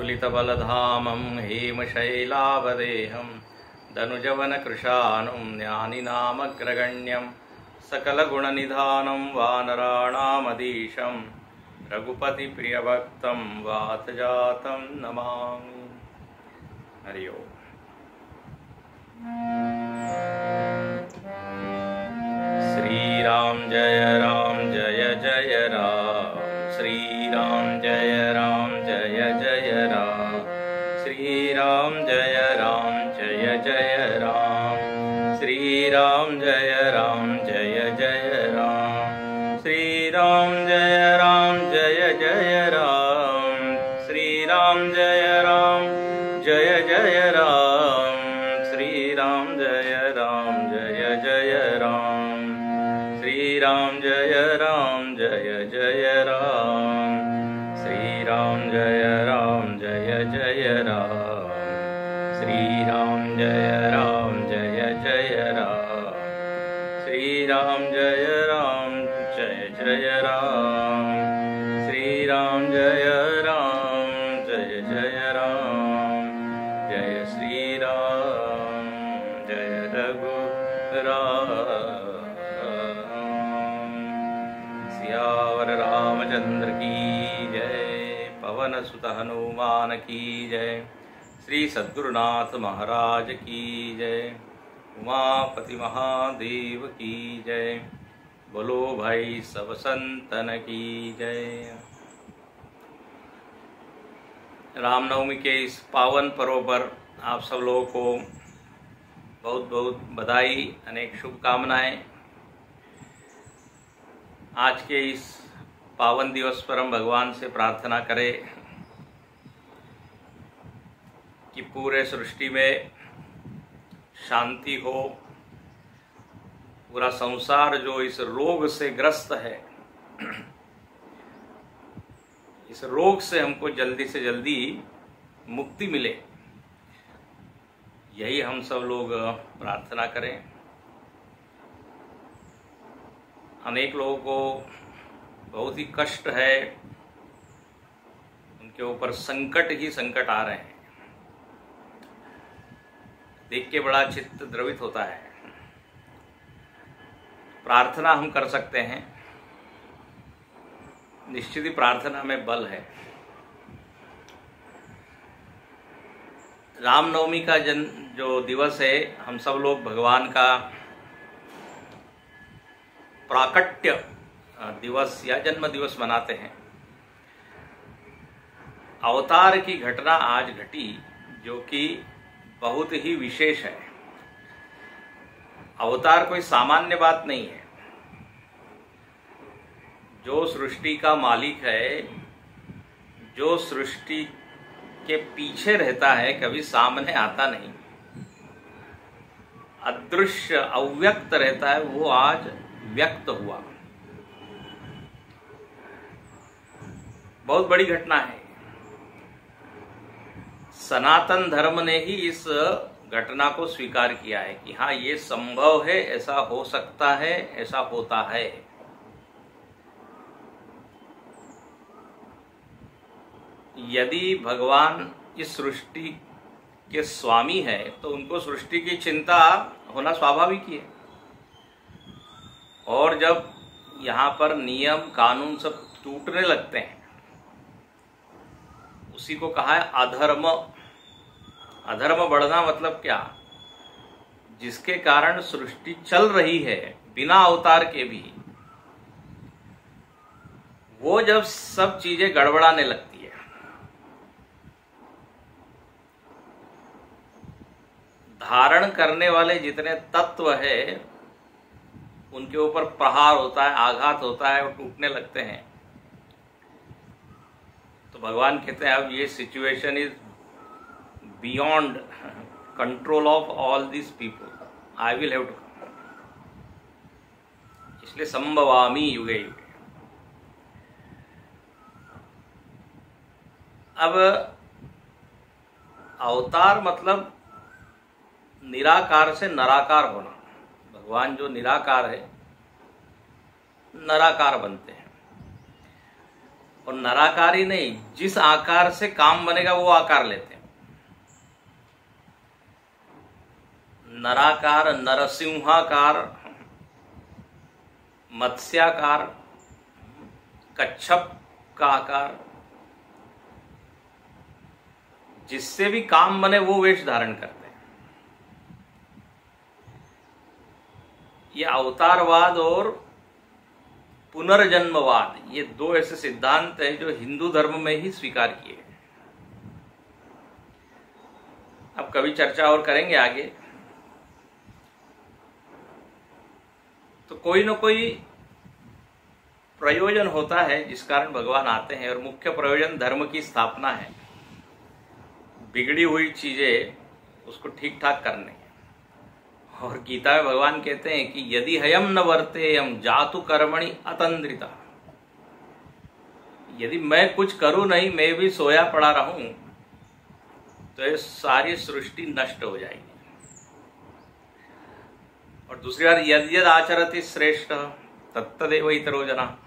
प्रज्वलितबलधामं हेमशैलावदेहं दनुजवनकृशानुं ज्ञानिनामग्रगण्यं सकलगुणनिधानं वानराणामधीशं रघुपतिप्रियभक्तं वातजातं नमामि। हरि ओम। श्री राम जय जय राम, श्री राम जय जय राम, श्री राम जय जय राम, श्री राम जय जय राम, श्री राम जय जय राम, श्री राम जय जय राम, श्री राम जय जय राम, श्री राम जय जय राम, श्री राम जय जय राम, श्री राम जय जय राम, श्री राम जय जय राम, श्री राम जय जय राम। जय श्री राम, जय रघुराम। सियावर रामचंद्र की जय, पवन सुत हनुमान की जय, श्री सद्गुरुनाथ महाराज की जय, उमापति महादेव की जय, बोलो भाई सब संतन की जय। रामनवमी के इस पावन पर्व पर आप सब लोगों को बहुत बहुत बधाई, अनेक शुभकामनाएं। आज के इस पावन दिवस पर हम भगवान से प्रार्थना करें कि पूरे सृष्टि में शांति हो, पूरा संसार जो इस रोग से ग्रस्त है, इस रोग से हमको जल्दी से जल्दी मुक्ति मिले, यही हम सब लोग प्रार्थना करें। अनेक लोगों को बहुत ही कष्ट है, उनके ऊपर संकट ही संकट आ रहे हैं, देख के बड़ा चित्त द्रवित होता है। प्रार्थना हम कर सकते हैं, निश्चित ही प्रार्थना में बल है। रामनवमी का जो दिवस है, हम सब लोग भगवान का प्राकट्य दिवस या जन्म दिवस मनाते हैं। अवतार की घटना आज घटी, जो कि बहुत ही विशेष है। अवतार कोई सामान्य बात नहीं है। जो सृष्टि का मालिक है, जो सृष्टि के पीछे रहता है, कभी सामने आता नहीं, अदृश्य अव्यक्त रहता है, वो आज व्यक्त हुआ। बहुत बड़ी घटना है। सनातन धर्म ने ही इस घटना को स्वीकार किया है कि हाँ, ये संभव है, ऐसा हो सकता है, ऐसा होता है। यदि भगवान इस सृष्टि के स्वामी है, तो उनको सृष्टि की चिंता होना स्वाभाविक ही है। और जब यहाँ पर नियम कानून सब टूटने लगते हैं, उसी को कहा है अधर्म। अधर्म बढ़ना मतलब क्या? जिसके कारण सृष्टि चल रही है बिना अवतार के भी, वो जब सब चीजें गड़बड़ाने लगती है, धारण करने वाले जितने तत्व है, उनके ऊपर प्रहार होता है, आघात होता है, वो टूटने लगते हैं। तो भगवान कहते हैं अब ये situation is beyond control of all this people, I will have to, इसलिए संभवामी युगे युगे। अब अवतार मतलब निराकार से नराकार होना। भगवान जो निराकार है, नराकार बनते हैं। और नराकार ही नहीं, जिस आकार से काम बनेगा वो आकार लेते हैं। नराकार, नरसिंहाकार, मत्स्याकार, कच्छप का आकार, जिससे भी काम बने वो वेश धारण करते हैं। ये अवतारवाद और पुनर्जन्मवाद, ये दो ऐसे सिद्धांत हैं जो हिंदू धर्म में ही स्वीकार किए गए। अब कभी चर्चा और करेंगे आगे। तो कोई न कोई प्रयोजन होता है जिस कारण भगवान आते हैं, और मुख्य प्रयोजन धर्म की स्थापना है, बिगड़ी हुई चीजें उसको ठीक ठाक करने। और गीता में भगवान कहते हैं कि यदि हयम न वर्तेयम जातु कर्मणि अतंद्रिता, यदि मैं कुछ करूं नहीं, मैं भी सोया पड़ा रहूं, तो ये सारी सृष्टि नष्ट हो जाएगी। और दूसरी बार यद यद आचरति श्रेष्ठ तत्तदेव इतरो जना,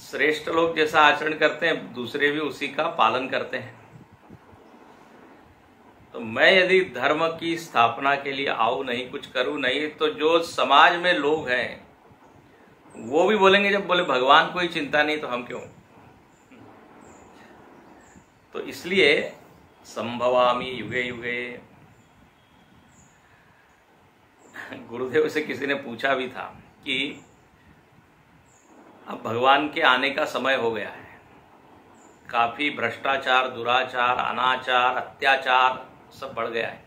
श्रेष्ठ लोग जैसा आचरण करते हैं दूसरे भी उसी का पालन करते हैं। तो मैं यदि धर्म की स्थापना के लिए आऊं नहीं, कुछ करूं नहीं, तो जो समाज में लोग हैं वो भी बोलेंगे, जब बोले भगवान को ही चिंता नहीं तो हम क्यों। तो इसलिए संभवामि युगे युगे। गुरुदेव से किसी ने पूछा भी था कि अब भगवान के आने का समय हो गया है, काफी भ्रष्टाचार, दुराचार, अनाचार, अत्याचार सब बढ़ गया है।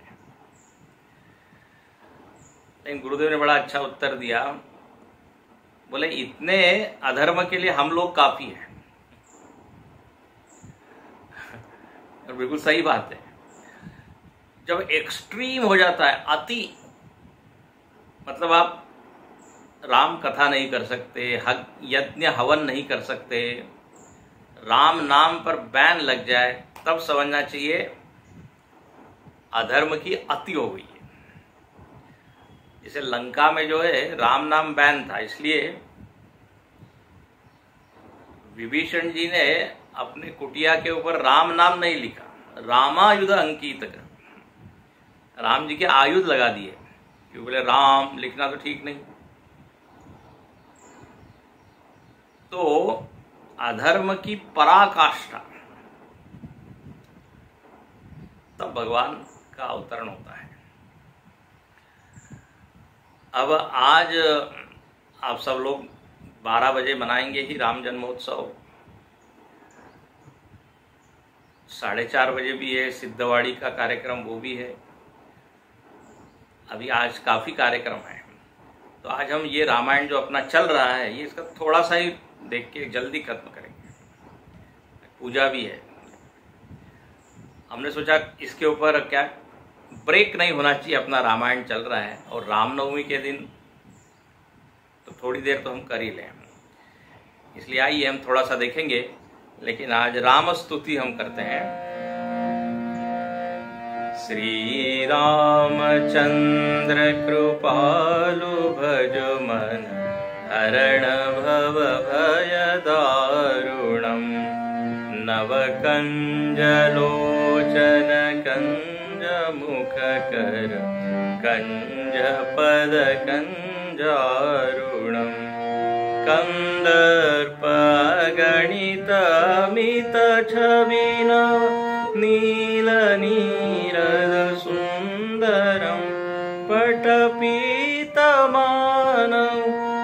लेकिन गुरुदेव ने बड़ा अच्छा उत्तर दिया, बोले इतने अधर्म के लिए हम लोग काफी हैं। और बिल्कुल सही बात है। जब एक्सट्रीम हो जाता है, अति, मतलब आप राम कथा नहीं कर सकते, यज्ञ हवन नहीं कर सकते, राम नाम पर बैन लग जाए, तब समझना चाहिए अधर्म की अति हो गई है। जैसे लंका में जो है राम नाम बैन था, इसलिए विभीषण जी ने अपने कुटिया के ऊपर राम नाम नहीं लिखा, रामायुध अंकित कर, राम जी के आयुध लगा दिए, क्योंकि बोले राम लिखना तो ठीक नहीं। तो अधर्म की पराकाष्ठा, तब भगवान का अवतरण होता है। अब आज आप सब लोग 12 बजे मनाएंगे ही राम जन्मोत्सव, 4:30 बजे भी है सिद्धवाड़ी का कार्यक्रम, वो भी है। अभी आज काफी कार्यक्रम है। तो आज हम ये रामायण जो अपना चल रहा है, ये इसका थोड़ा सा ही देख के जल्दी खत्म करेंगे। पूजा भी है, हमने सोचा इसके ऊपर क्या ब्रेक नहीं होना चाहिए, अपना रामायण चल रहा है और रामनवमी के दिन तो थोड़ी देर तो हम कर ही लें, इसलिए आइए हम थोड़ा सा देखेंगे। लेकिन आज राम स्तुति हम करते हैं। श्री रामचंद्र कृपालु भज मन हरण भव भय दारुणम् नव कंज लोचन कंज मुख कर कंज पद कंजारुणम् कंदर्प गणित मित छविन नील नीरद सुंदरम पटपीत मानव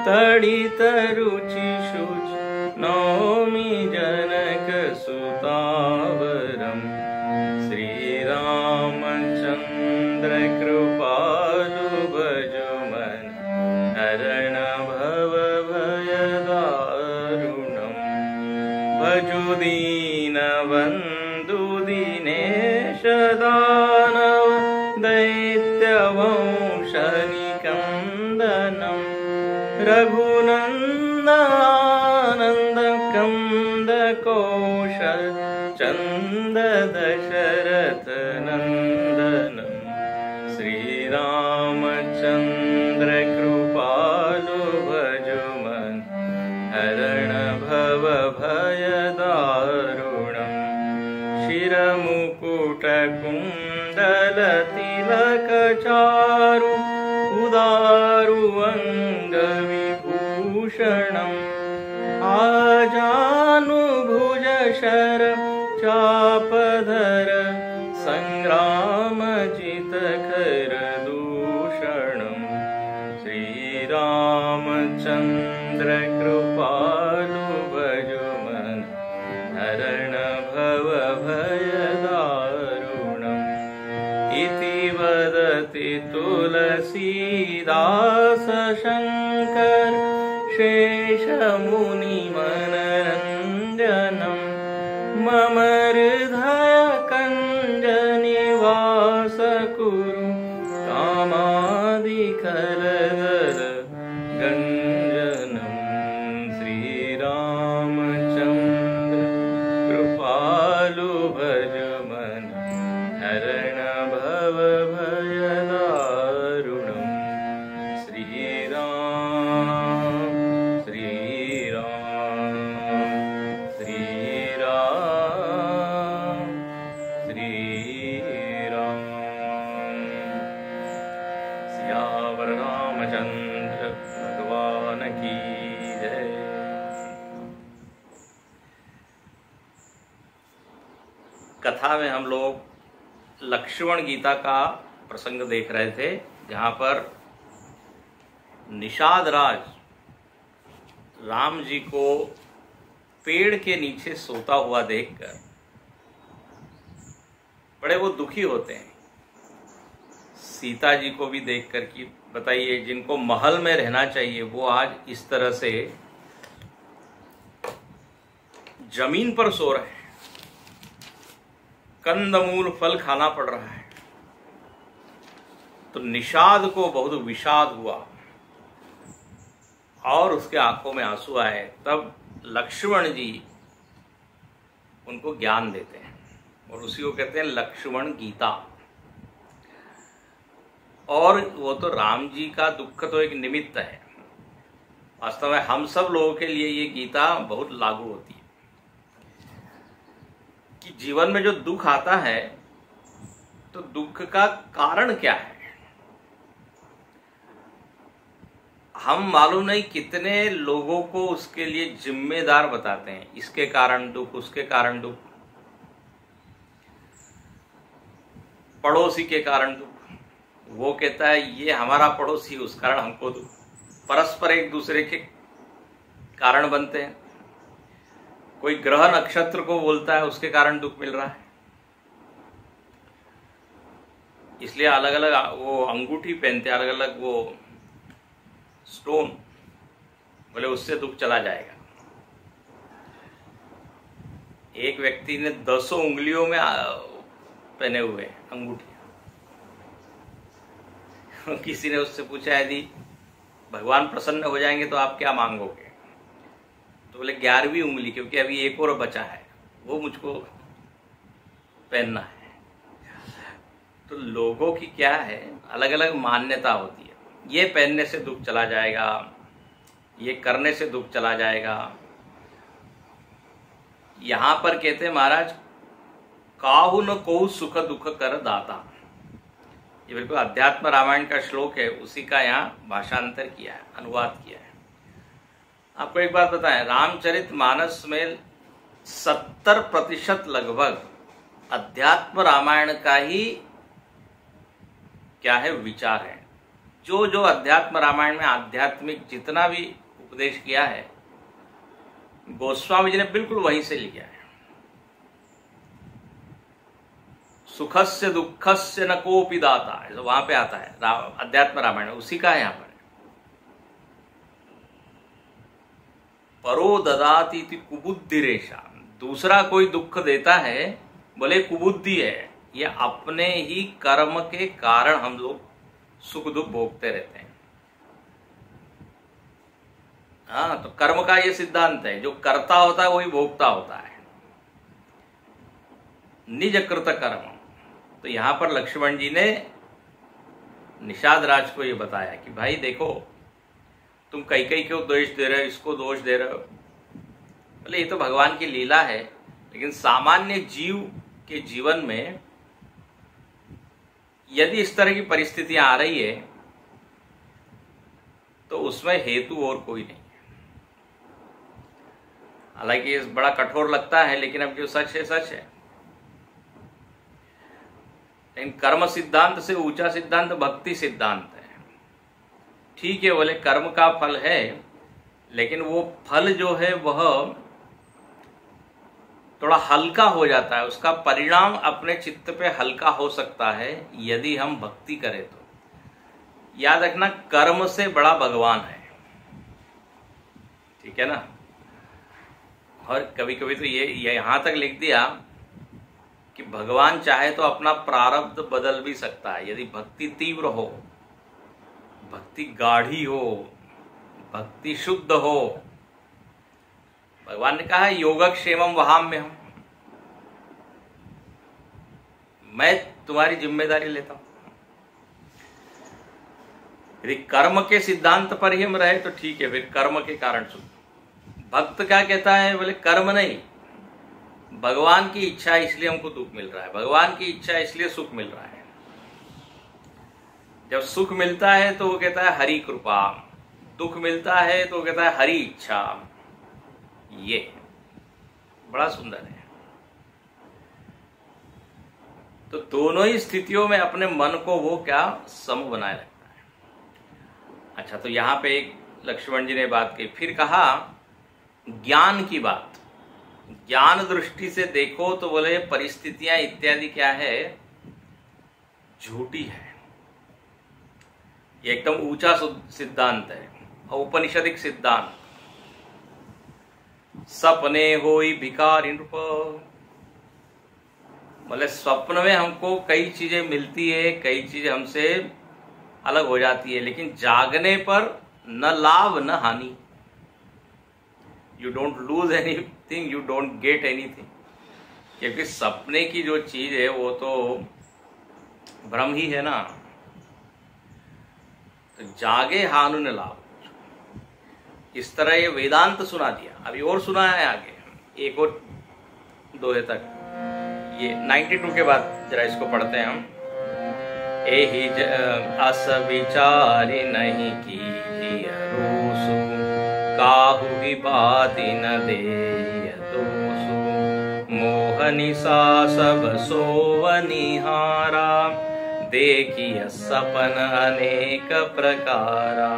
तड़ित रुचि शुचि नौमि जनक सुतावरम श्री रामचंद्र कृपालु भज मन हरण भव भय दारुणम भजु दीन बंधु दिनेश दानव दैत्य वंश निकंदनम रघुनंदन कंद कोश चंद दशरथ नंदनम श्री रामचंद्र कृपालु भज मन हरण भव भय शिरमुकुट कुंडल तिलक चारु उदारु अंग विभूषणम् आजानुभुज शर चापधर संग्रामजित खर दूषणम् श्रीरामचंद्र कृपालु भजुमन हरण भव भयदारुणम् इति वदति तुलसीदास शंकर शेषमुनिमनरञ्जनम् मम हृदय कञ्ज निवास कुरु कामादिकलदल गञ्जनम् श्रीरामचन्द्र कृपालु भज मन हरण भव भयदारुणम् श्रीराम श्रीराम श्रीराम श्रीराम। सियावर रामचंद्र भगवान की जय। कथा में हम लोग लक्ष्मण गीता का प्रसंग देख रहे थे, जहां पर निषाद राज राम जी को पेड़ के नीचे सोता हुआ देखकर बड़े वो दुखी होते हैं। सीता जी को भी देखकर कि बताइए, जिनको महल में रहना चाहिए वो आज इस तरह से जमीन पर सो रहे हैं, कंदमूल फल खाना पड़ रहा है। तो निषाद को बहुत विषाद हुआ और उसके आंखों में आंसू आए। तब लक्ष्मण जी उनको ज्ञान देते हैं और उसी को कहते हैं लक्ष्मण गीता। और वो तो राम जी का दुख तो एक निमित्त है, वास्तव में हम सब लोगों के लिए ये गीता बहुत लागू होती है कि जीवन में जो दुख आता है तो दुख का कारण क्या है। हम मालूम नहीं कितने लोगों को उसके लिए जिम्मेदार बताते हैं, इसके कारण दुख, उसके कारण दुख, पड़ोसी के कारण दुख। वो कहता है ये हमारा पड़ोसी, उस कारण हमको दुख। परस्पर एक दूसरे के कारण बनते हैं। कोई ग्रह नक्षत्र को बोलता है, उसके कारण दुख मिल रहा है। इसलिए अलग अलग वो अंगूठी पहनते हैं, अलग अलग वो स्टोन, बोले उससे दुख चला जाएगा। एक व्यक्ति ने 10 उंगलियों में पहने हुए अंगूठी। किसी ने उससे पूछा यदि भगवान प्रसन्न हो जाएंगे तो आप क्या मांगोगे? तो बोले 11वीं उंगली, क्योंकि अभी एक और बचा है, वो मुझको पहनना है। तो लोगों की क्या है, अलग अलग मान्यता होती है। ये पहनने से दुख चला जाएगा, ये करने से दुख चला जाएगा। यहां पर कहते हैं महाराज, काहु न को सुख दुख कर दाता। ये बिल्कुल अध्यात्म रामायण का श्लोक है, उसी का यहाँ भाषांतर किया है, अनुवाद किया है। आपको एक बात बताएं, रामचरितमानस में 70% लगभग अध्यात्म रामायण का ही क्या है, विचार है। जो जो अध्यात्म रामायण में आध्यात्मिक जितना भी उपदेश किया है, गोस्वामी जी ने बिल्कुल वहीं से लिया है। सुखस्य दुखस्य न कोपि दाता, ऐसा वहां पे आता है अध्यात्म रामायण, उसी का है यहां पर। परो ददाति इति कुबुद्धिरेषा, दूसरा कोई दुख देता है, बोले कुबुद्धि है। ये अपने ही कर्म के कारण हम लोग सुख दुख भोगते रहते हैं। हाँ, तो कर्म का ये सिद्धांत है, जो करता होता है वही भोगता होता है, निज कृत कर्म। तो यहां पर लक्ष्मण जी ने निषाद राज को ये बताया कि भाई देखो, तुम कई को दोष दे रहे हो, इसको दोष दे रहे हो। बोले ये तो भगवान की लीला है, लेकिन सामान्य जीव के जीवन में यदि इस तरह की परिस्थितियां आ रही है तो उसमें हेतु और कोई नहीं है। हालांकि ये बड़ा कठोर लगता है, लेकिन अब जो सच है सच है। लेकिन कर्म सिद्धांत से ऊंचा सिद्धांत भक्ति सिद्धांत है। ठीक है, बोले कर्म का फल है, लेकिन वो फल जो है वह थोड़ा हल्का हो जाता है, उसका परिणाम अपने चित्त पे हल्का हो सकता है यदि हम भक्ति करें तो। याद रखना, कर्म से बड़ा भगवान है, ठीक है ना। और कभी कभी तो ये यहां तक लिख दिया कि भगवान चाहे तो अपना प्रारब्ध बदल भी सकता है यदि भक्ति तीव्र हो, भक्ति गाढ़ी हो, भक्ति शुद्ध हो। भगवान ने कहा है योगक्षेमम वहाम्यहम्, मैं तुम्हारी जिम्मेदारी लेता हूं। यदि कर्म के सिद्धांत पर ही हम रहे तो ठीक है, फिर कर्म के कारण सुख। भक्त क्या कहता है, बोले कर्म नहीं, भगवान की इच्छा इसलिए हमको दुख मिल रहा है, भगवान की इच्छा इसलिए सुख मिल रहा है। जब सुख मिलता है तो वो कहता है हरि कृपा, दुख मिलता है तो वो कहता है हरि इच्छा। ये बड़ा सुंदर है। तो दोनों ही स्थितियों में अपने मन को वो क्या सम बनाए रखता है। अच्छा, तो यहां पे एक लक्ष्मण जी ने बात की, फिर कहा ज्ञान की बात। ज्ञान दृष्टि से देखो तो बोले परिस्थितियां इत्यादि क्या है, झूठी है। ये एकदम ऊंचा सिद्धांत है, औपनिषदिक सिद्धांत। सपने होई भिखारी नृप, बोले स्वप्न में हमको कई चीजें मिलती है, कई चीजें हमसे अलग हो जाती है, लेकिन जागने पर न लाभ न हानि। You don't lose anything, you don't get anything. क्योंकि सपने की जो चीज है वो तो भ्रम ही है ना। तो जागे हानु न लाभ, इस तरह ये वेदांत सुना दिया। अभी और सुना है आगे, एक और दोहे तक। ये 92 के बाद जरा इसको पढ़ते हैं हम। एहि अस विचारी नहीं की रोसु, काहु ही बाती न दे दोसु, मोह निशा सब सोवनिहारा, देखिय सपन अनेक प्रकारा,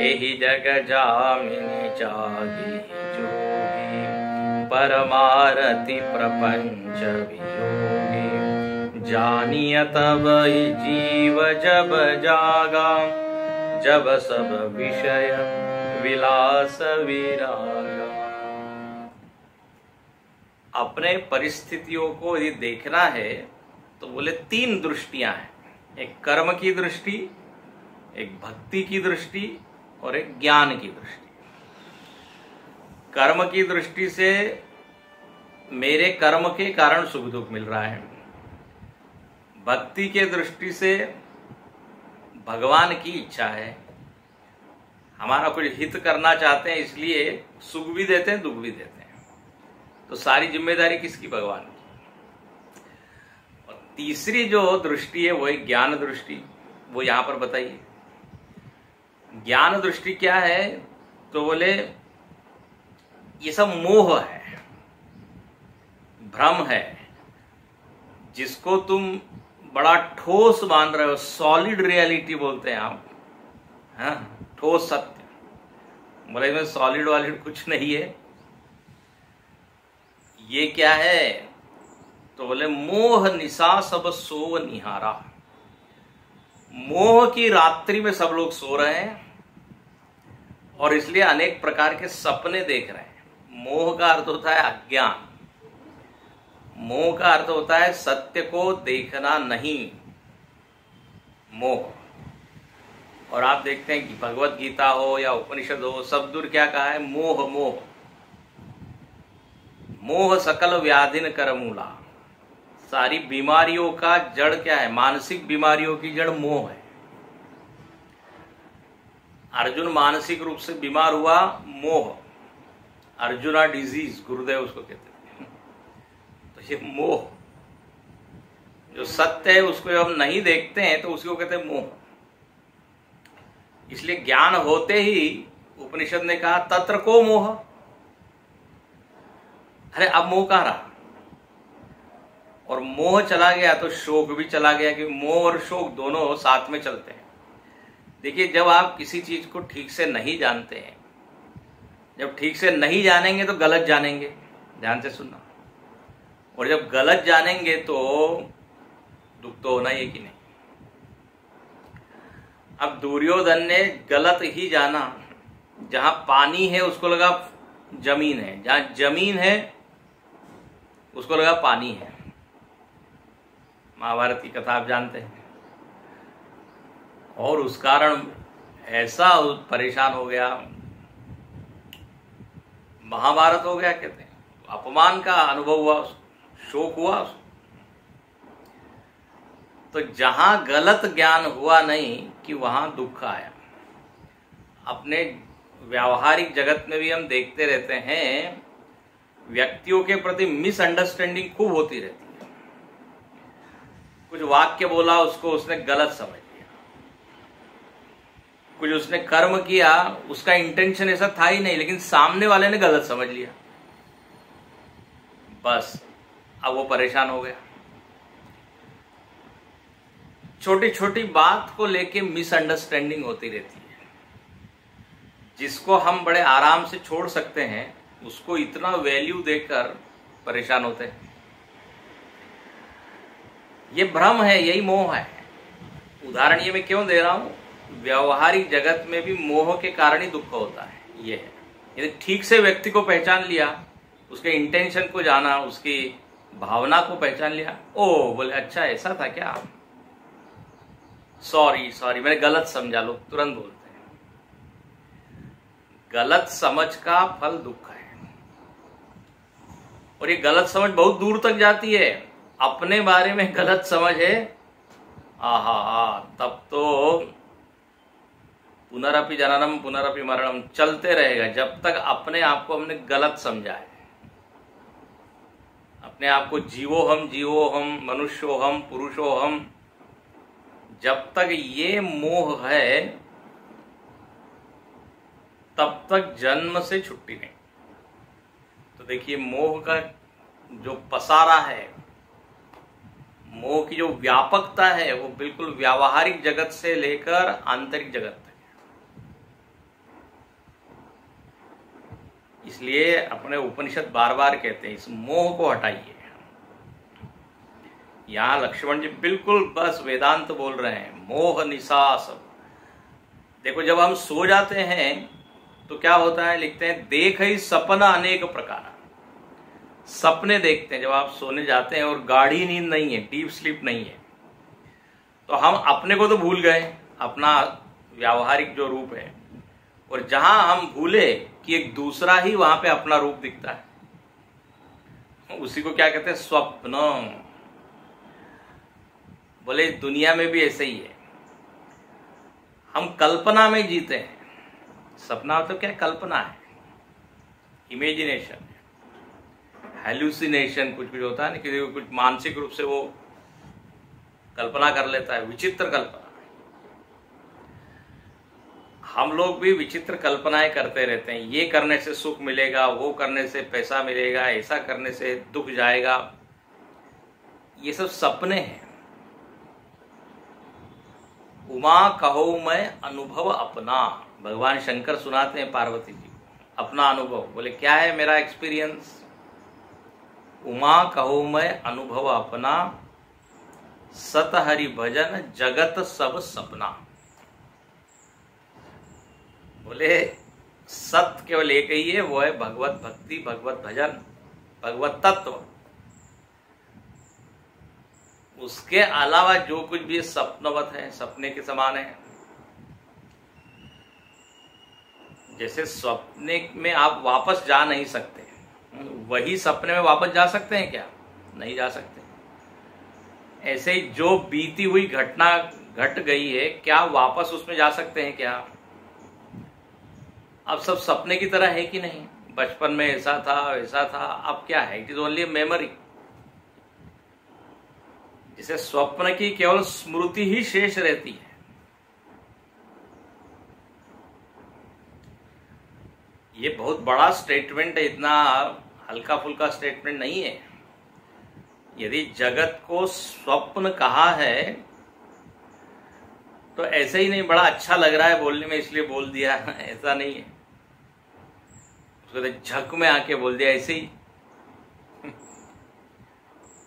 एहि जग जामिनी जागी जोगी, परमारति प्रपंच वियोगी, जानिय तब जीव जब जागा, जब सब विषय विलास विरागा। अपने परिस्थितियों को यदि देखना है तो बोले तीन दृष्टियां हैं, एक कर्म की दृष्टि, एक भक्ति की दृष्टि और एक ज्ञान की दृष्टि। कर्म की दृष्टि से मेरे कर्म के कारण सुख दुख मिल रहा है, भक्ति के दृष्टि से भगवान की इच्छा है, हमारा कुछ हित करना चाहते हैं इसलिए सुख भी देते हैं दुख भी देते हैं। तो सारी जिम्मेदारी किसकी, भगवान की। और तीसरी जो दृष्टि है वो है ज्ञान दृष्टि, वो यहां पर बताइए। ज्ञान दृष्टि क्या है, तो बोले ये सब मोह है, भ्रम है, जिसको तुम बड़ा ठोस मान रहे हो, सॉलिड रियलिटी बोलते हैं आप, हाँ, ठोस सत्य। बोले इसमें सॉलिड वॉलिड कुछ नहीं है। ये क्या है, तो बोले मोह निशा सब सोव निहारा। मोह की रात्रि में सब लोग सो रहे हैं और इसलिए अनेक प्रकार के सपने देख रहे हैं। मोह का अर्थ होता है अज्ञान, मोह का अर्थ होता है सत्य को देखना नहीं, मोह। और आप देखते हैं कि भगवत गीता हो या उपनिषद हो, सब दूर क्या कहा है, मोह मोह मोह सकल व्याधिन कर मूला। सारी बीमारियों का जड़ क्या है, मानसिक बीमारियों की जड़ मोह है। अर्जुन मानसिक रूप से बीमार हुआ, मोह, अर्जुना डिजीज गुरुदेव उसको कहते हैं। तो ये मोह, जो सत्य है उसको जब हम नहीं देखते हैं तो उसको कहते हैं मोह। इसलिए ज्ञान होते ही उपनिषद ने कहा तत्र को मोह। अरे अब मोह कहां रहा, और मोह चला गया तो शोक भी चला गया, कि मोह और शोक दोनों साथ में चलते हैं। देखिए, जब आप किसी चीज को ठीक से नहीं जानते हैं, जब ठीक से नहीं जानेंगे तो गलत जानेंगे, ध्यान से सुनना, और जब गलत जानेंगे तो दुख तो होना ही है कि नहीं। अब दुर्योधन ने गलत ही जाना, जहां पानी है उसको लगा जमीन है, जहां जमीन है उसको लगा पानी है। महाभारत की कथा आप जानते हैं। और उस कारण ऐसा परेशान हो गया, महाभारत हो गया कहते हैं, अपमान का अनुभव हुआ, शोक हुआ। तो जहां गलत ज्ञान हुआ नहीं कि वहां दुख आया। अपने व्यावहारिक जगत में भी हम देखते रहते हैं, व्यक्तियों के प्रति मिसअंडरस्टैंडिंग खूब होती रहती है। कुछ वाक्य बोला, उसको उसने गलत समझ लिया। कुछ उसने कर्म किया, उसका इंटेंशन ऐसा था ही नहीं, लेकिन सामने वाले ने गलत समझ लिया, बस अब वो परेशान हो गया। छोटी छोटी बात को लेके मिसअंडरस्टैंडिंग होती रहती है। जिसको हम बड़े आराम से छोड़ सकते हैं, उसको इतना वैल्यू देकर परेशान होते हैं। ये भ्रम है, यही मोह है। उदाहरण ये मैं क्यों दे रहा हूं, व्यवहारिक जगत में भी मोह के कारण ही दुख होता है। ये है, यदि ठीक से व्यक्ति को पहचान लिया, उसके इंटेंशन को जाना, उसकी भावना को पहचान लिया, ओ बोले अच्छा ऐसा था क्या, सॉरी मैंने गलत समझा, लोग तुरंत बोलते हैं। गलत समझ का फल दुख है, और ये गलत समझ बहुत दूर तक जाती है। अपने बारे में गलत समझ है, तब तो पुनरपि जननम पुनरपि मरणम चलते रहेगा, जब तक अपने आप को हमने गलत समझा है। अपने आप को जीवो हम, मनुष्यो हम, पुरुषो हम, जब तक ये मोह है तब तक जन्म से छुट्टी नहीं। तो देखिए, मोह का जो पसारा है, मोह की जो व्यापकता है, वो बिल्कुल व्यावहारिक जगत से लेकर आंतरिक जगत तक है। इसलिए अपने उपनिषद बार बार कहते हैं, इस मोह को हटाइए। यहां लक्ष्मण जी बिल्कुल बस वेदांत बोल रहे हैं, मोह निसास। देखो, जब हम सो जाते हैं तो क्या होता है, लिखते हैं देख ही सपना अनेक प्रकार। सपने देखते हैं जब आप सोने जाते हैं, और गाढ़ी नींद नहीं है, डीप स्लीप नहीं है, तो हम अपने को तो भूल गए, अपना व्यावहारिक जो रूप है, और जहां हम भूले कि एक दूसरा ही वहां पे अपना रूप दिखता है, उसी को क्या कहते हैं, स्वप्न। बोले दुनिया में भी ऐसे ही है, हम कल्पना में जीते हैं। सपना तो क्या, कल्पना है, इमेजिनेशन, हेलुसिनेशन, कुछ कुछ होता है ना, किसी को कुछ मानसिक रूप से वो कल्पना कर लेता है, विचित्र कल्पना। हम लोग भी विचित्र कल्पनाएं करते रहते हैं, ये करने से सुख मिलेगा, वो करने से पैसा मिलेगा, ऐसा करने से दुख जाएगा। ये सब सपने हैं। उमा कहो मैं अनुभव अपना, भगवान शंकर सुनाते हैं पार्वती जी को अपना अनुभव। बोले क्या है मेरा एक्सपीरियंस, उमा कहो मैं अनुभव अपना, सत हरि भजन जगत सब सपना। बोले सत्य केवल एक ही है, वो है भगवत भक्ति, भगवत भजन, भगवत तत्व। उसके अलावा जो कुछ भी सपनवत है, सपने के समान है। जैसे सपने में आप वापस जा नहीं सकते, वही सपने में वापस जा सकते हैं क्या, नहीं जा सकते। ऐसे ही जो बीती हुई घटना घट गई है, क्या वापस उसमें जा सकते हैं क्या। अब सब सपने की तरह है कि नहीं, बचपन में ऐसा था वैसा था, अब क्या है, इट इज ओनली मेमोरी। इसे स्वप्न की केवल स्मृति ही शेष रहती है। ये बहुत बड़ा स्टेटमेंट है, इतना हल्का फुल्का स्टेटमेंट नहीं है। यदि जगत को स्वप्न कहा है तो ऐसे ही नहीं बड़ा अच्छा लग रहा है बोलने में इसलिए बोल दिया, ऐसा नहीं है। उसको तो झक में आके बोल दिया ऐसे ही।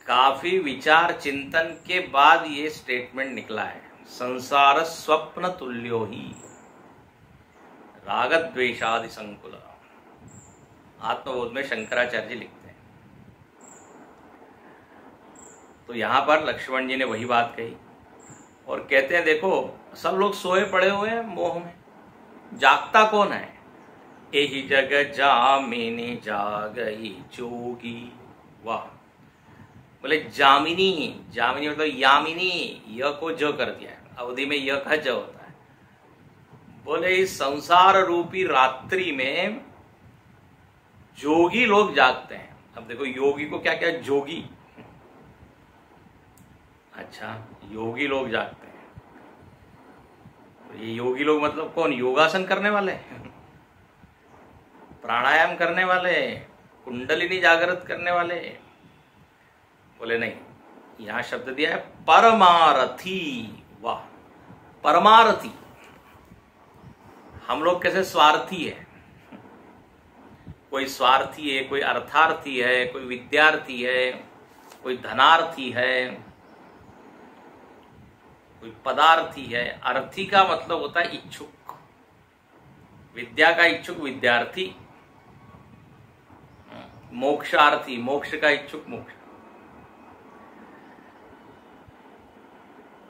काफी विचार चिंतन के बाद ये स्टेटमेंट निकला है। संसार स्वप्न तुल्यो ही राग द्वेषादि संकुल, आत्मबोध में शंकराचार्य जी लिखते हैं। तो यहां पर लक्ष्मण जी ने वही बात कही और कहते हैं देखो सब लोग सोए पड़े हुए हैं मोह में, जागता कौन है? एहि जग जामिनी जागई जोगी। वाह, बोले जामिनी, जामिनी मतलब यामिनी, य को ज कर दिया है, अवधि में य का ज होता है। बोले इस संसार रूपी रात्रि में जोगी लोग जागते हैं। अब देखो योगी को क्या क्या जोगी, अच्छा योगी लोग जागते हैं। ये योगी लोग मतलब कौन? योगासन करने वाले, प्राणायाम करने वाले, कुंडलिनी जागृत करने वाले? बोले नहीं, यहां शब्द दिया है परमारथी। वाह, परमारथी। हम लोग कैसे स्वार्थी है, कोई स्वार्थी है, कोई अर्थार्थी है, कोई विद्यार्थी है, कोई धनार्थी है, कोई पदार्थी है। अर्थी का मतलब होता है इच्छुक, विद्या का इच्छुक विद्यार्थी, मोक्षार्थी मोक्ष का इच्छुक मोक्ष।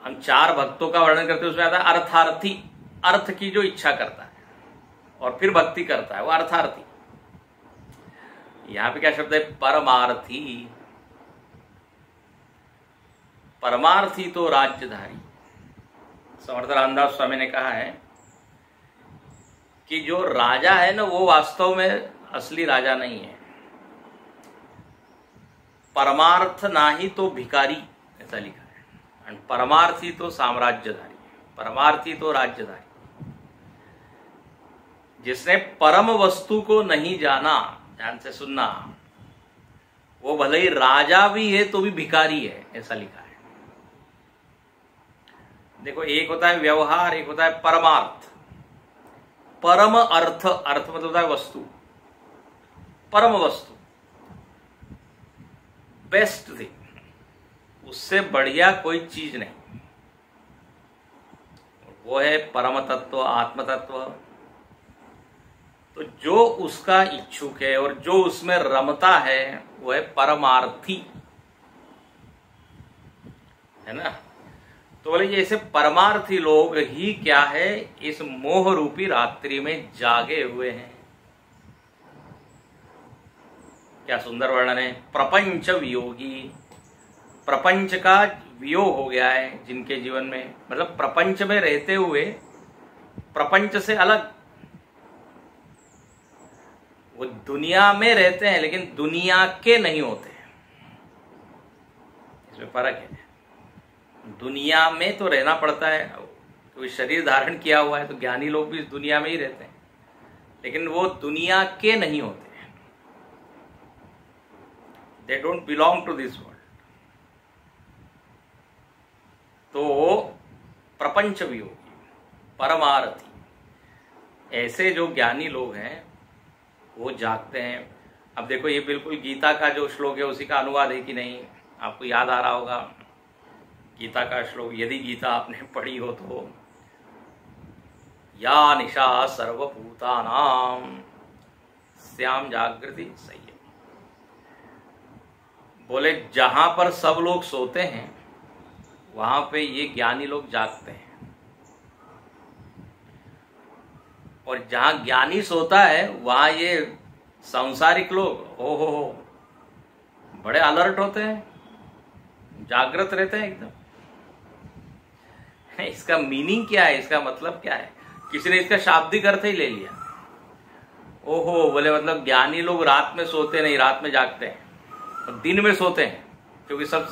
हम चार भक्तों का वर्णन करते हैं, उसमें आता है अर्थार्थी, अर्थ की जो इच्छा करता है और फिर भक्ति करता है वो अर्थार्थी। यहां पे क्या शब्द है? परमार्थी। परमार्थी तो राज्यधारी। समर्थ रामदास स्वामी ने कहा है कि जो राजा है ना वो वास्तव में असली राजा नहीं है। परमार्थ नाही तो भिकारी, ऐसा लिखा है। और परमार्थी तो साम्राज्यधारी, परमार्थी तो राज्यधारी। जिसने परम वस्तु को नहीं जाना, ध्यान से सुनना, वो भले ही राजा भी है तो भी भिखारी है, ऐसा लिखा है। देखो एक होता है व्यवहार, एक होता है परमार्थ। परम अर्थ, अर्थ मतलब होता है वस्तु, परम वस्तु, बेस्ट थिंग, उससे बढ़िया कोई चीज नहीं। वो है परम तत्व, आत्म तत्व। तो जो उसका इच्छुक है और जो उसमें रमता है वो है परमार्थी, है ना। तो बोले जैसे परमार्थी लोग ही क्या है, इस मोह रूपी रात्रि में जागे हुए हैं। क्या सुंदर वर्णन है। प्रपंच वियोगी, प्रपंच का वियोग हो गया है जिनके जीवन में, मतलब प्रपंच में रहते हुए प्रपंच से अलग, वो दुनिया में रहते हैं लेकिन दुनिया के नहीं होते। इसमें फर्क है। दुनिया में तो रहना पड़ता है, कोई शरीर धारण किया हुआ है तो ज्ञानी लोग भी इस दुनिया में ही रहते हैं, लेकिन वो दुनिया के नहीं होते। They don't belong to this world. तो प्रपंच वियोगी, परमार्थी, ऐसे जो ज्ञानी लोग हैं वो जागते हैं। अब देखो ये बिल्कुल गीता का जो श्लोक है उसी का अनुवाद है कि नहीं, आपको याद आ रहा होगा गीता का श्लोक, यदि गीता आपने पढ़ी हो तो, या निशा सर्वभूतानां स्याम जागृति संयम। बोले जहां पर सब लोग सोते हैं वहां पे ये ज्ञानी लोग जागते हैं, और जहां ज्ञानी सोता है वहां ये सांसारिक लोग हो बड़े अलर्ट होते हैं, जागृत रहते हैं एकदम। इसका मीनिंग क्या है, इसका मतलब क्या है? किसी ने इसका शाब्दिक अर्थ ही ले लिया। ओहो, बोले मतलब ज्ञानी लोग रात में सोते नहीं, रात में जागते हैं और दिन में सोते हैं, क्योंकि सब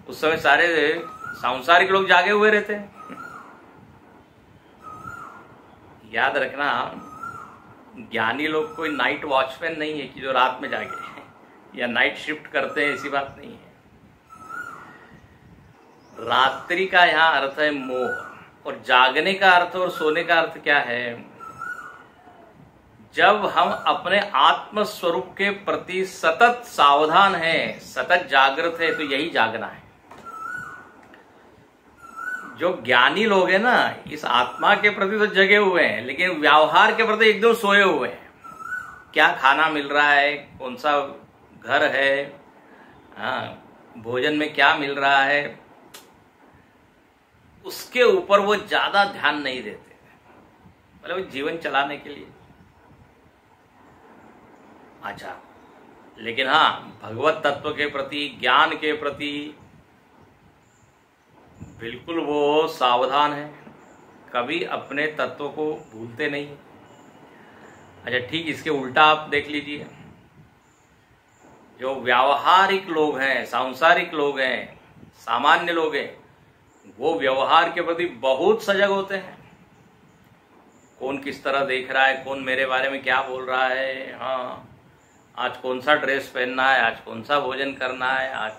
उस समय सारे सांसारिक लोग जागे हुए रहते हैं। याद रखना, ज्ञानी लोग कोई नाइट वॉचमैन नहीं है कि जो रात में जागे या नाइट शिफ्ट करते हैं, ऐसी बात नहीं है। रात्रि का यहां अर्थ है मोह, और जागने का अर्थ और सोने का अर्थ क्या है? जब हम अपने आत्म स्वरूप के प्रति सतत सावधान हैं, सतत जागृत है, तो यही जागना है। जो ज्ञानी लोग हैं ना, इस आत्मा के प्रति तो जगे हुए हैं, लेकिन व्यवहार के प्रति एकदम सोए हुए हैं। क्या खाना मिल रहा है, कौन सा घर है, भोजन में क्या मिल रहा है, उसके ऊपर वो ज्यादा ध्यान नहीं देते, मतलब जीवन चलाने के लिए। अच्छा, लेकिन हाँ, भगवत तत्व के प्रति, ज्ञान के प्रति बिल्कुल वो सावधान है, कभी अपने तत्व को भूलते नहीं। अच्छा ठीक, इसके उल्टा आप देख लीजिए, जो व्यावहारिक लोग हैं, सांसारिक लोग हैं, सामान्य लोग हैं, वो व्यवहार के प्रति बहुत सजग होते हैं। कौन किस तरह देख रहा है, कौन मेरे बारे में क्या बोल रहा है, हाँ आज कौन सा ड्रेस पहनना है, आज कौन सा भोजन करना है, आज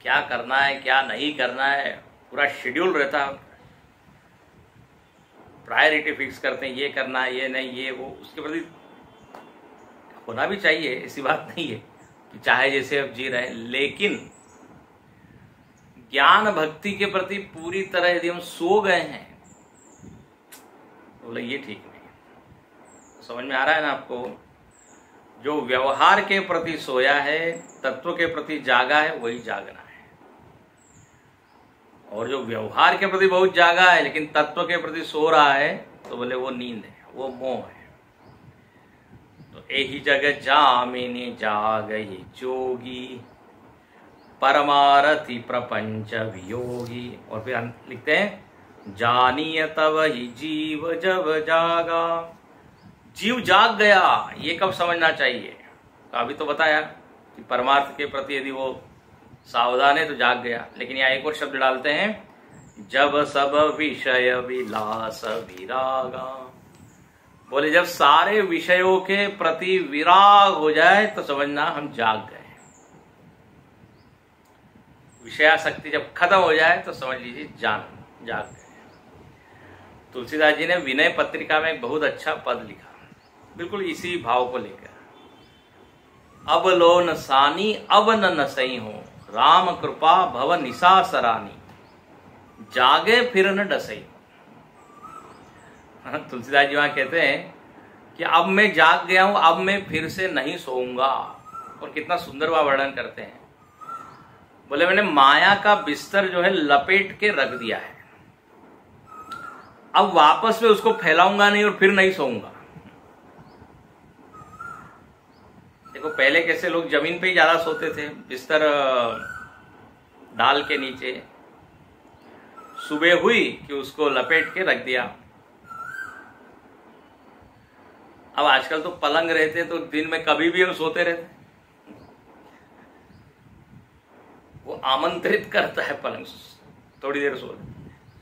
क्या करना है, क्या नहीं करना है, पूरा शेड्यूल रहता है। प्रायोरिटी फिक्स करते हैं, ये करना है, ये नहीं, ये वो। उसके प्रति होना भी चाहिए, ऐसी बात नहीं है कि चाहे जैसे अब जी रहे हैं, लेकिन ज्ञान भक्ति के प्रति पूरी तरह यदि हम सो गए हैं, तो बोले ये ठीक नहीं। समझ में आ रहा है ना आपको? जो व्यवहार के प्रति सोया है, तत्व के प्रति जागा है, वही जागना है। और जो व्यवहार के प्रति बहुत जागा है लेकिन तत्व के प्रति सो रहा है, तो बोले वो नींद है, वो मोह है। तो यही जगत जामिनी जागई जोगी, परमारथी प्रपंच वियोगी। और फिर लिखते हैं, जानिय तब ही जीव जब जागा। जीव जाग गया, ये कब समझना चाहिए? तो अभी तो बताया कि परमार्थ के प्रति यदि वो सावधान है तो जाग गया। लेकिन यहाँ एक और शब्द डालते हैं, जब सब विषय विलास विरागा। बोले जब सारे विषयों के प्रति विराग हो जाए तो समझना हम जाग गए। विषयासक्ति जब खत्म हो जाए तो समझ लीजिए जाग गए। तुलसीदास जी ने विनय पत्रिका में एक बहुत अच्छा पद लिखा, बिल्कुल इसी भाव को लेकर। अब लो न सानी अब न सही हो, राम कृपा भव निशा सरानी, जागे फिर न डसई। तुलसीदास जी वहां कहते हैं कि अब मैं जाग गया हूं, अब मैं फिर से नहीं सोऊंगा। और कितना सुंदर वह वर्णन करते हैं। बोले मैंने माया का बिस्तर जो है लपेट के रख दिया है, अब वापस में उसको फैलाऊंगा नहीं और फिर नहीं सोऊंगा। देखो पहले कैसे लोग जमीन पे ही ज्यादा सोते थे, बिस्तर डाल के नीचे। सुबह हुई कि उसको लपेट के रख दिया। अब आजकल तो पलंग रहते तो दिन में कभी भी हम सोते रहते। वो आमंत्रित करता है पलंग, थोड़ी देर सो।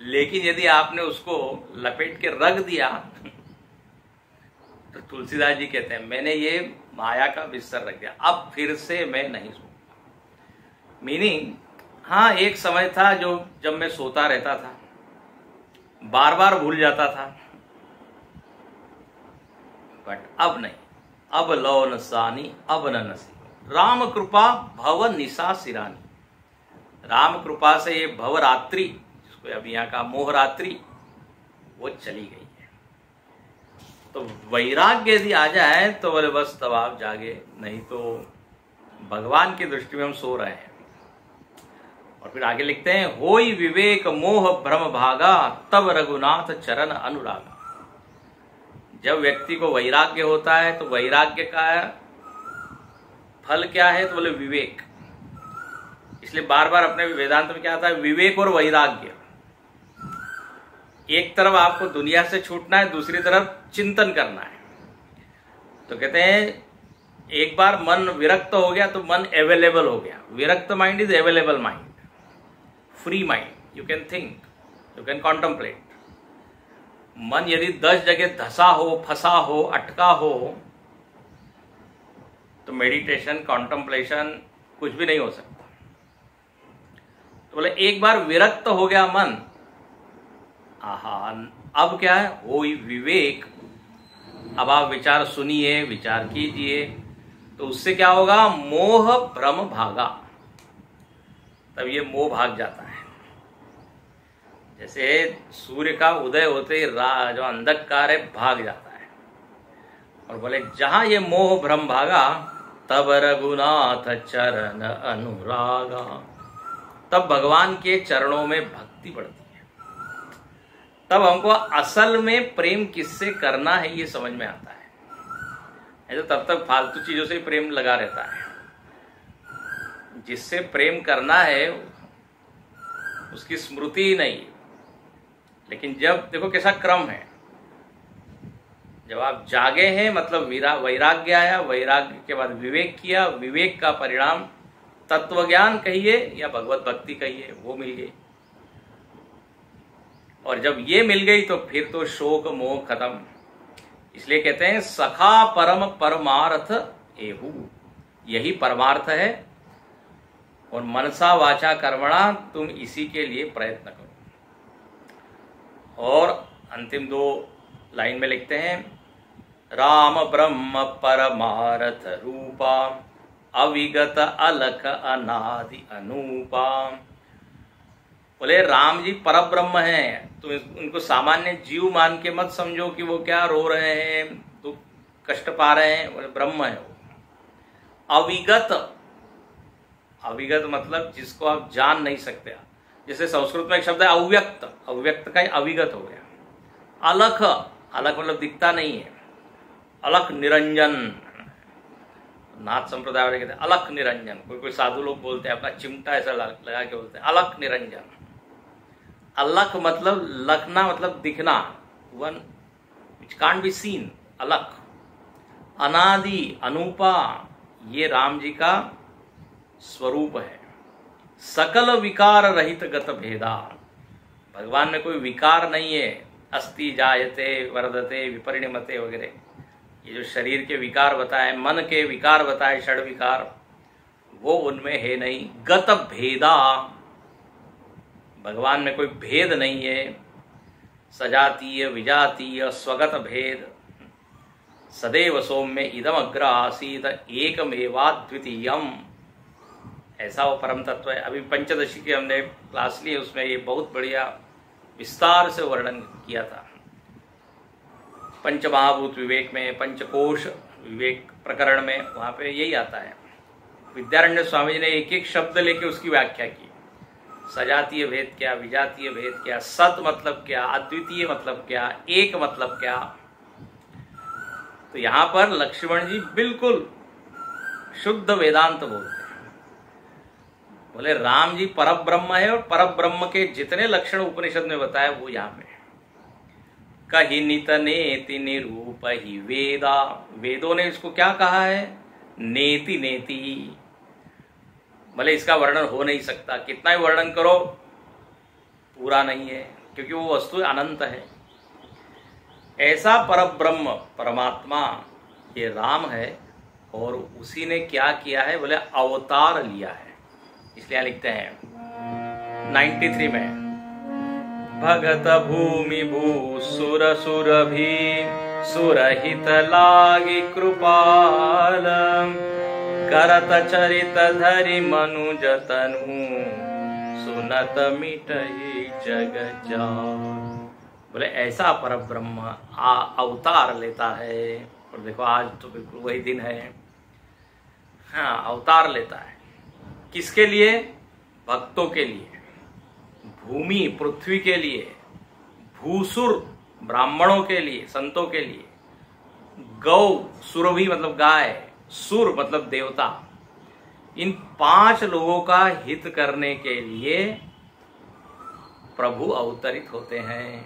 लेकिन यदि आपने उसको लपेट के रख दिया तो तुलसीदास जी कहते हैं मैंने ये माया का बिस्तर रख दिया, अब फिर से मैं नहीं सोऊंगा। मीनिंग, हाँ एक समय था जो जब मैं सोता रहता था, बार बार भूल जाता था, बट अब नहीं। अब लो न सानी अब न नसी, राम कृपा भव निशा सिरानी। राम कृपा से ये भव रात्रि, जिसको अभी यहाँ का मोह रात्रि, वो चली गई है। तो वैराग्य यदि आ जाए तो बोले बस तब आप जागे, नहीं तो भगवान की दृष्टि में हम सो रहे हैं। और फिर आगे लिखते हैं, होई विवेक मोह भ्रम भागा, तब रघुनाथ चरण अनुरागा। जब व्यक्ति को वैराग्य होता है तो वैराग्य का फल क्या है? तो बोले विवेक। इसलिए बार बार अपने वेदांत में क्या आता है? विवेक और वैराग्य। एक तरफ आपको दुनिया से छूटना है, दूसरी तरफ चिंतन करना है। तो कहते हैं एक बार मन विरक्त हो गया तो मन अवेलेबल हो गया। विरक्त mind is available mind, free mind, you can think, you can contemplate. मन यदि 10 जगह धसा हो, फंसा हो, अटका हो, तो मेडिटेशन, कॉन्टम्पलेशन कुछ भी नहीं हो सकता। तो बोले एक बार विरक्त हो गया मन, आहा, अब क्या है, वो विवेक। अब आप विचार सुनिए, विचार कीजिए, तो उससे क्या होगा, मोह भ्रम भागा। तब ये मोह भाग जाता है। जैसे सूर्य का उदय होते ही जो अंधकार है भाग जाता है। और बोले जहां ये मोह भ्रम भागा, तब रघुनाथ चरण अनुरागा, तब भगवान के चरणों में भक्ति बढ़ती है। तब हमको असल में प्रेम किससे करना है ये समझ में आता है। ऐसे तब तक फालतू चीजों से प्रेम लगा रहता है। जिससे प्रेम करना है उसकी स्मृति ही नहीं। लेकिन जब देखो कैसा क्रम है, जब आप जागे हैं मतलब वैराग्य आया, वैराग्य के बाद विवेक किया, विवेक का परिणाम तत्व ज्ञान कहिए या भगवत भक्ति कहिए, वो मिल गई। और जब ये मिल गई तो फिर तो शोक मोह खत्म। इसलिए कहते हैं सखा परम परमार्थ एहु, यही परमार्थ है। और मनसा वाचा कर्मणा, तुम इसी के लिए प्रयत्न करो। और अंतिम 2 लाइन में लिखते हैं, राम ब्रह्म परमार्थ रूपा, अविगत अलख अनादि अनूपा। बोले राम जी परब्रह्म हैं, तो उनको सामान्य जीव मान के मत समझो कि वो क्या रो रहे हैं, दुख कष्ट पा रहे हैं। बोले ब्रह्म है वो। अविगत, अविगत मतलब जिसको आप जान नहीं सकते। जैसे संस्कृत में एक शब्द है अव्यक्त, अव्यक्त का ही अविगत हो गया। अलख, अलख मतलब दिखता नहीं है। अलख निरंजन, नाथ संप्रदाय वाले कहते हैं अलख निरंजन। कोई कोई साधु लोग बोलते हैं, अपना चिमटा ऐसा लगा के बोलते हैं अलख निरंजन। अलख मतलब लखना मतलब दिखना, one which can't be seen, अलख। अनादि अनूपा, ये राम जी का स्वरूप है। सकल विकार रहित गत भेदा, भगवान में कोई विकार नहीं है। अस्ति जायते वर्धते विपरिणमते वगैरह, ये जो शरीर के विकार बताए, मन के विकार बताए, षड विकार, वो उनमें है नहीं। गत भेदा, भगवान में कोई भेद नहीं है। सजातीय विजातीय स्वगत भेद, सदैव सौम्य इदम अग्र आसीत एकमेवाद्वितीयम, ऐसा वो परम तत्व है। अभी पंचदशी की हमने क्लास ली, उसमें ये बहुत बढ़िया विस्तार से वर्णन किया था। पंचमहाभूत विवेक में, पंचकोश विवेक प्रकरण में, वहां पे यही आता है। विद्यारण्य स्वामी जी ने एक एक शब्द लेके उसकी व्याख्या की। सजातीय भेद क्या, विजातीय भेद क्या, सत मतलब क्या, अद्वितीय मतलब क्या, एक मतलब क्या। तो यहां पर लक्ष्मण जी बिल्कुल शुद्ध वेदांत बोलते हैं। बोले राम जी परब्रह्म है, और परब्रह्म के जितने लक्षण उपनिषद में बताए वो यहाँ पे कही नित नेति निरूप ही वेदा, वेदों ने इसको क्या कहा है, नेति नेति। भले इसका वर्णन हो नहीं सकता, कितना ही वर्णन करो पूरा नहीं है, क्योंकि वो वस्तु अनंत है। ऐसा परब्रह्म परमात्मा ये राम है, और उसी ने क्या किया है, बोले अवतार लिया है। इसलिए लिखते हैं 93 में, भगत भूमि भू सुर सुर भी सुरहित लागी कृपाल, करत चरित धरि मनुज तनु, सुनत मिटहि जग जान। बोले ऐसा परब्रह्म अवतार लेता है। और देखो आज तो बिल्कुल वही दिन है। हाँ, अवतार लेता है किसके लिए, भक्तों के लिए, भूमि पृथ्वी के लिए, भूसुर ब्राह्मणों के लिए, संतों के लिए, गौ सुरभि मतलब गाय, सुर मतलब देवता, इन 5 लोगों का हित करने के लिए प्रभु अवतरित होते हैं।